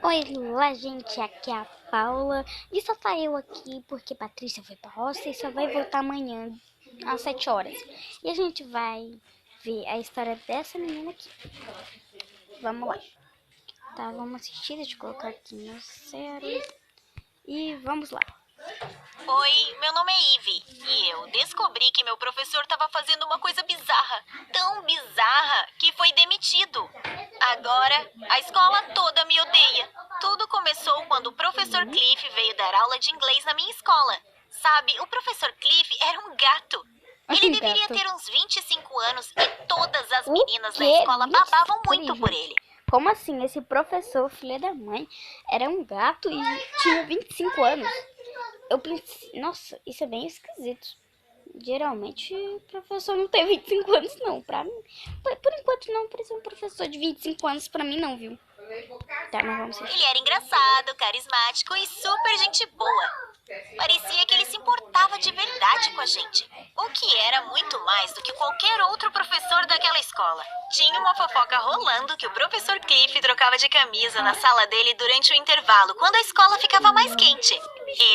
Oi, Lula, gente, aqui é a Paula. E só tá eu aqui porque Patrícia foi pra roça e só vai voltar amanhã às 7 horas. E a gente vai ver a história dessa menina aqui. Vamos lá. Tá, vamos assistir, deixa eu colocar aqui no zero. E vamos lá. Oi, meu nome é Ivy e eu descobri que meu professor estava fazendo uma coisa bizarra, tão bizarra que foi demitido. Agora, a escola toda me odeia. Tudo começou quando o professor Cliff veio dar aula de inglês na minha escola. Sabe, o professor Cliff era um gato. Ele deveria ter uns 25 anos e todas as meninas da escola babavam muito por ele. Como assim? Esse professor, filho da mãe, era um gato e tinha 25 anos. Eu pensei, nossa, isso é bem esquisito. Geralmente, o professor não tem 25 anos, não. Pra mim, por enquanto, não precisa um professor de 25 anos pra mim, não, viu? Tá, mas vamos assistir. Ele era engraçado, carismático e super gente boa. Parecia que ele se importava de verdade com a gente. O que era muito mais do que qualquer outro professor daquela escola. Tinha uma fofoca rolando que o professor Cliff trocava de camisa na sala dele durante o intervalo, quando a escola ficava mais quente.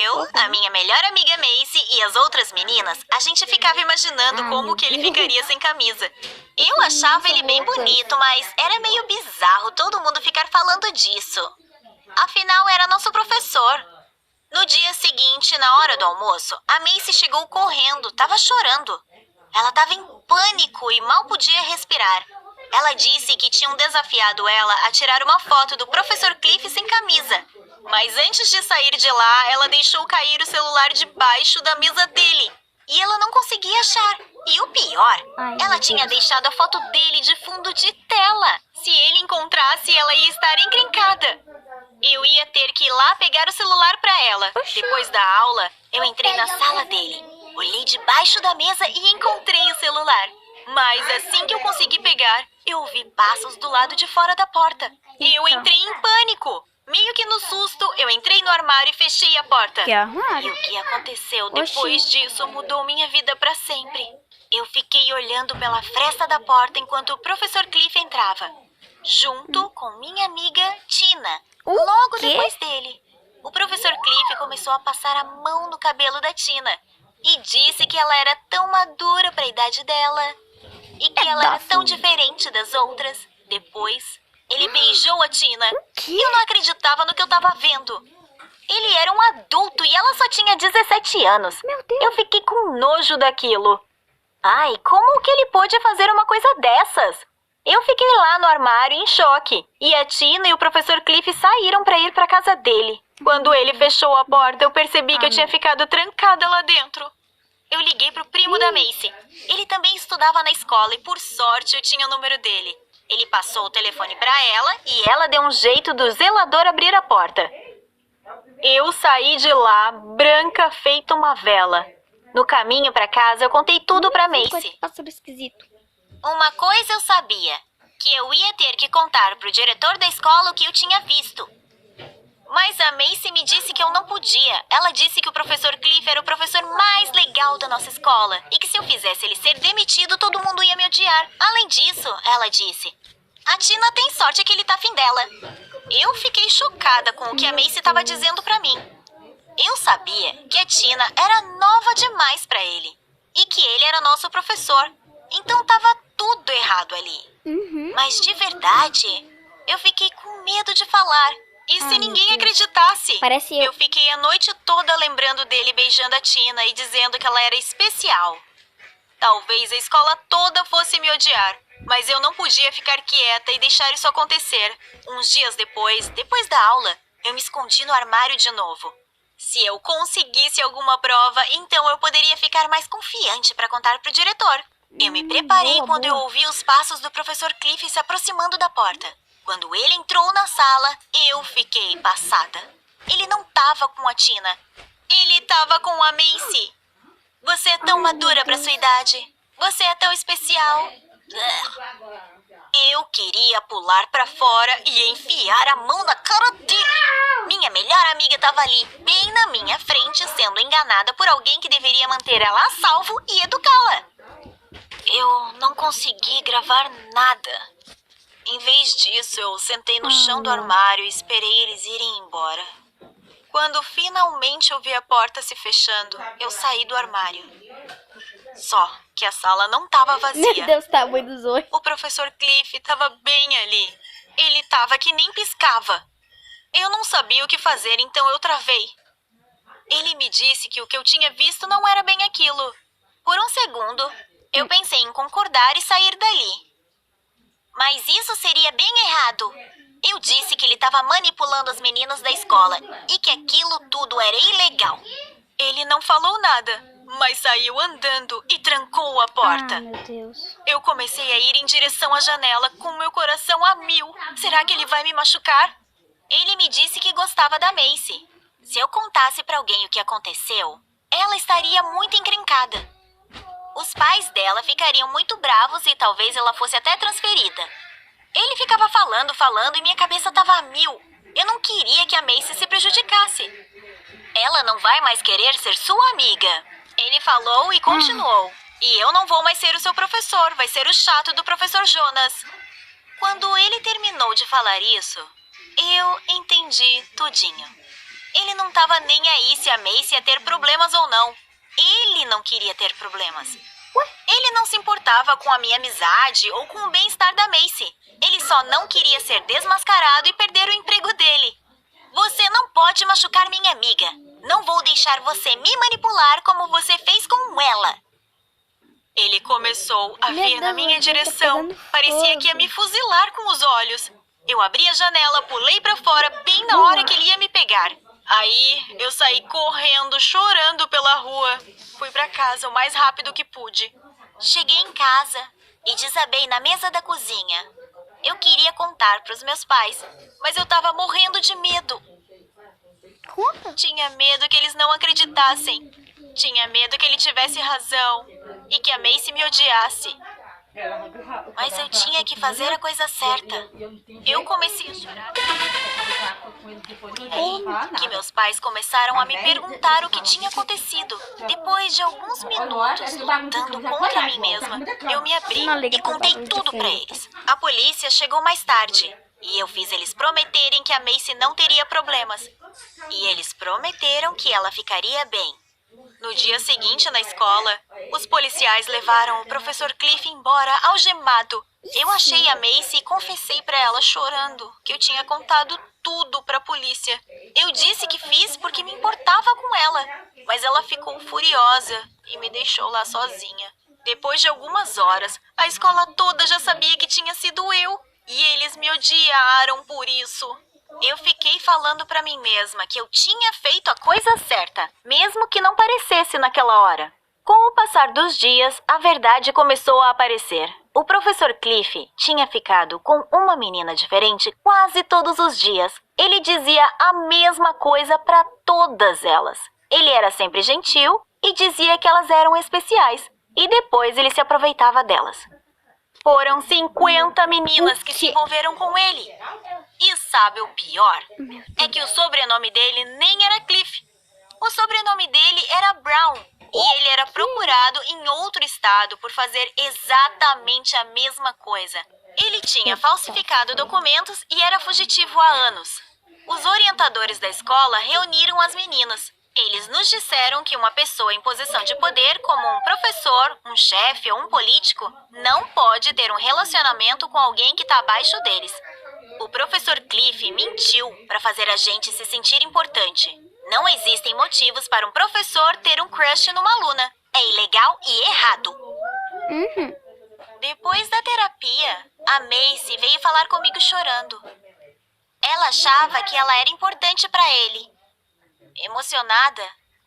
Eu, a minha melhor amiga Macy e as outras meninas, a gente ficava imaginando como que ele ficaria sem camisa. Eu achava ele bem bonito, mas era meio bizarro todo mundo ficar falando disso. Afinal, era nosso professor. No dia seguinte, na hora do almoço, a Macy chegou correndo, tava chorando. Ela tava em pânico e mal podia respirar. Ela disse que tinham desafiado ela a tirar uma foto do professor Cliff sem camisa. Mas antes de sair de lá, ela deixou cair o celular debaixo da mesa dele. E ela não conseguia achar. E o pior, ela tinha deixado a foto dele de fundo de tela. Se ele encontrasse, ela ia estar encrencada. Eu ia ter que ir lá pegar o celular pra ela. Depois da aula, eu entrei na sala dele. Olhei debaixo da mesa e encontrei o celular. Mas assim que eu consegui pegar, eu ouvi passos do lado de fora da porta. Eu entrei em pânico. Meio que no susto, eu entrei no armário e fechei a porta. Que armário? E o que aconteceu depois disso mudou minha vida pra sempre. Eu fiquei olhando pela fresta da porta enquanto o professor Cliff entrava. Junto com minha amiga Tina. Logo depois dele. O professor Cliff começou a passar a mão no cabelo da Tina. E disse que ela era tão madura para a idade dela. E que ela era tão diferente das outras. Depois, ele beijou a Tina. Eu não acreditava no que eu estava vendo. Ele era um adulto e ela só tinha 17 anos. Meu Deus. Eu fiquei com nojo daquilo. Ai, como que ele pôde fazer uma coisa dessas? Eu fiquei lá no armário em choque. E a Tina e o professor Cliff saíram para ir para casa dele. Quando ele fechou a porta, eu percebi que eu tinha ficado trancada lá dentro. Eu liguei pro primo da Macy. Ele também estudava na escola e, por sorte, eu tinha o número dele. Ele passou o telefone para ela e ela deu um jeito do zelador abrir a porta. Eu saí de lá, branca feita uma vela. No caminho para casa, eu contei tudo para Macy. Passou esquisito. Uma coisa eu sabia, que eu ia ter que contar pro diretor da escola o que eu tinha visto. Mas a Macy me disse que eu não podia. Ela disse que o professor Cliff era o professor mais legal da nossa escola e que se eu fizesse ele ser demitido, todo mundo ia me odiar. Além disso, ela disse, a Tina tem sorte que ele tá afim dela. Eu fiquei chocada com o que a Macy estava dizendo pra mim. Eu sabia que a Tina era nova demais pra ele e que ele era nosso professor. Então tava tudo errado ali. Mas de verdade, eu fiquei com medo de falar. E se ninguém acreditasse? Parece eu. Eu fiquei a noite toda lembrando dele beijando a Tina e dizendo que ela era especial. Talvez a escola toda fosse me odiar, mas eu não podia ficar quieta e deixar isso acontecer. Uns dias depois da aula, eu me escondi no armário de novo. Se eu conseguisse alguma prova, então eu poderia ficar mais confiante para contar pro diretor. Eu me preparei quando eu ouvi os passos do professor Cliff se aproximando da porta. Quando ele entrou na sala, eu fiquei passada. Ele não tava com a Tina. Ele tava com a Macy. Você é tão madura pra sua idade. Você é tão especial. Eu queria pular pra fora e enfiar a mão na cara dele. Minha melhor amiga tava ali, bem na minha frente, sendo enganada por alguém que deveria manter ela a salvo e educá-la. Eu não consegui gravar nada. Em vez disso, eu sentei no chão do armário e esperei eles irem embora. Quando finalmente eu vi a porta se fechando, eu saí do armário. Só que a sala não estava Meu vazia. Deus, tamanho dos olhos. O professor Cliff estava bem ali. Ele estava que nem piscava. Eu não sabia o que fazer, então eu travei. Ele me disse que o que eu tinha visto não era bem aquilo. Por um segundo, eu pensei em concordar e sair dali. Mas isso seria bem errado. Eu disse que ele estava manipulando os meninos da escola e que aquilo tudo era ilegal. Ele não falou nada, mas saiu andando e trancou a porta. Meu Deus. Eu comecei a ir em direção à janela com meu coração a mil. Será que ele vai me machucar? Ele me disse que gostava da Macy. Se eu contasse para alguém o que aconteceu, ela estaria muito encrencada. Os pais dela ficariam muito bravos e talvez ela fosse até transferida. Ele ficava falando e minha cabeça estava a mil. Eu não queria que a Macy se prejudicasse. Ela não vai mais querer ser sua amiga. Ele falou e continuou. E eu não vou mais ser o seu professor, vai ser o chato do professor Jonas. Quando ele terminou de falar isso, eu entendi tudinho. Ele não estava nem aí se a Macy ia ter problemas ou não. Ele não queria ter problemas. Ele não se importava com a minha amizade ou com o bem-estar da Macy. Ele só não queria ser desmascarado e perder o emprego dele. Você não pode machucar minha amiga. Não vou deixar você me manipular como você fez com ela. Ele começou a vir na minha direção. Parecia que ia me fuzilar com os olhos. Eu abri a janela, pulei pra fora bem na hora que ele ia me pegar. Aí eu saí correndo, chorando pela rua. Fui pra casa o mais rápido que pude. Cheguei em casa e desabei na mesa da cozinha. Eu queria contar pros meus pais, mas eu tava morrendo de medo. Tinha medo que eles não acreditassem. Tinha medo que ele tivesse razão e que a Macy me odiasse. Mas eu tinha que fazer a coisa certa. Eu comecei a chorar. Que meus pais começaram a me perguntar o que tinha acontecido. Depois de alguns minutos lutando contra mim mesma, eu me abri e contei tudo pra eles. A polícia chegou mais tarde e eu fiz eles prometerem que a Macy não teria problemas. E eles prometeram que ela ficaria bem. No dia seguinte, na escola, os policiais levaram o professor Cliff embora algemado. Eu achei a Macy e confessei pra ela chorando que eu tinha contado tudo pra polícia. Eu disse que fiz porque me importava com ela, mas ela ficou furiosa e me deixou lá sozinha. Depois de algumas horas, a escola toda já sabia que tinha sido eu e eles me odiaram por isso. Eu fiquei falando pra mim mesma que eu tinha feito a coisa certa, mesmo que não parecesse naquela hora. Com o passar dos dias, a verdade começou a aparecer. O professor Cliff tinha ficado com uma menina diferente quase todos os dias. Ele dizia a mesma coisa pra todas elas. Ele era sempre gentil e dizia que elas eram especiais. E depois ele se aproveitava delas. Foram 50 meninas que se envolveram com ele. E sabe o pior? É que o sobrenome dele nem era Cliff. O sobrenome dele era Brown. E ele era procurado em outro estado por fazer exatamente a mesma coisa. Ele tinha falsificado documentos e era fugitivo há anos. Os orientadores da escola reuniram as meninas. Eles nos disseram que uma pessoa em posição de poder, como um professor, um chefe ou um político, não pode ter um relacionamento com alguém que está abaixo deles. O professor Cliff mentiu para fazer a gente se sentir importante. Não existem motivos para um professor ter um crush numa aluna. É ilegal e errado. Depois da terapia, a Macy veio falar comigo chorando. Ela achava que ela era importante para ele. Emocionada,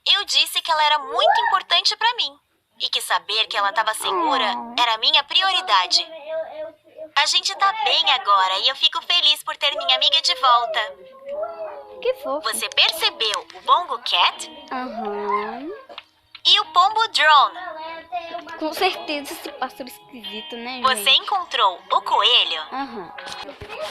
eu disse que ela era muito importante para mim e que saber que ela estava segura era a minha prioridade. A gente tá bem agora e eu fico feliz por ter minha amiga de volta. Que fofo. Você percebeu o Bongo Cat? E o Pombo Drone? Com certeza esse pássaro esquisito, né, gente? Você encontrou o coelho?